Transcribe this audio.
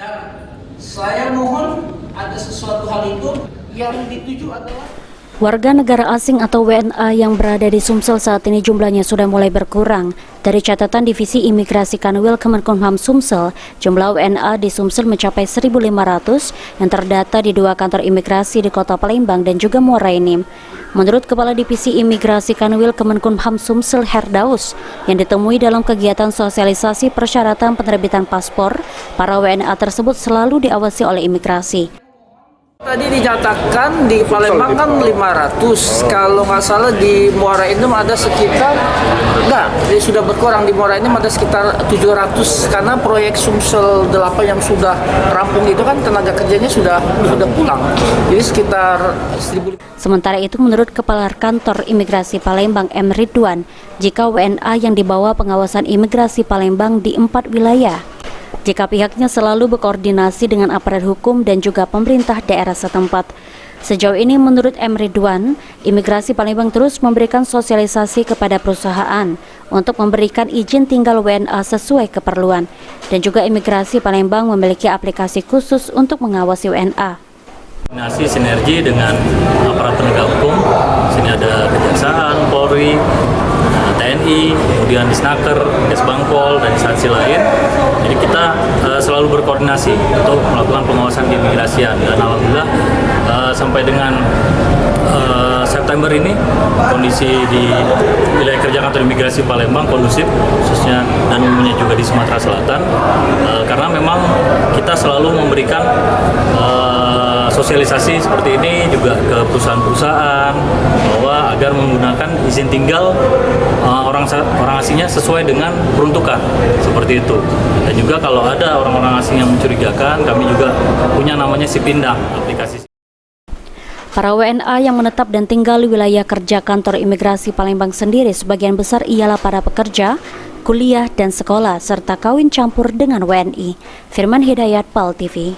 Dan saya mohon ada sesuatu hal itu yang dituju adalah warga negara asing atau WNA yang berada di Sumsel saat ini jumlahnya sudah mulai berkurang. Dari catatan Divisi Imigrasi Kanwil Kemenkumham Sumsel, jumlah WNA di Sumsel mencapai 1.500 yang terdata di 2 kantor imigrasi di Kota Palembang dan juga Muara Enim. Menurut Kepala Divisi Imigrasi Kanwil Kemenkumham Sumsel Herdaus, yang ditemui dalam kegiatan sosialisasi persyaratan penerbitan paspor, para WNA tersebut selalu diawasi oleh imigrasi. tadi dinyatakan di Palembang kan 500, kalau nggak salah di Muara Enim ada sekitar, dia sudah berkurang, di Muara Enim ada sekitar 700 karena proyek Sumsel 8 yang sudah rampung itu kan tenaga kerjanya sudah pulang, jadi sekitar 1.000. Sementara itu menurut Kepala Kantor Imigrasi Palembang M. Ridwan, jika WNA yang dibawa pengawasan imigrasi Palembang di 4 wilayah, jika pihaknya selalu berkoordinasi dengan aparat hukum dan juga pemerintah daerah setempat. Sejauh ini menurut M. Ridwan, Imigrasi Palembang terus memberikan sosialisasi kepada perusahaan untuk memberikan izin tinggal WNA sesuai keperluan. Dan juga Imigrasi Palembang memiliki aplikasi khusus untuk mengawasi WNA. Koordinasi sinergi dengan aparat penegak hukum, sini ada Kejaksaan, Polri, TNI, kemudian Disnaker, Kesbangpol, dan instansi lain. Jadi kita selalu berkoordinasi untuk melakukan pengawasan keimigrasian. Dan alhamdulillah sampai dengan September ini kondisi di wilayah kerja kantor imigrasi Palembang kondusif, khususnya dan umumnya juga di Sumatera Selatan, karena memang kita selalu memberikan sosialisasi seperti ini juga ke perusahaan-perusahaan bahwa agar menggunakan izin tinggal orang asingnya sesuai dengan peruntukan seperti itu. Dan juga kalau ada orang-orang asing yang mencurigakan, kami juga punya namanya Sipindang, aplikasi. Para WNA yang menetap dan tinggal di wilayah kerja kantor imigrasi Palembang sendiri sebagian besar ialah para pekerja, kuliah dan sekolah serta kawin campur dengan WNI. Firman Hidayat, PAL TV.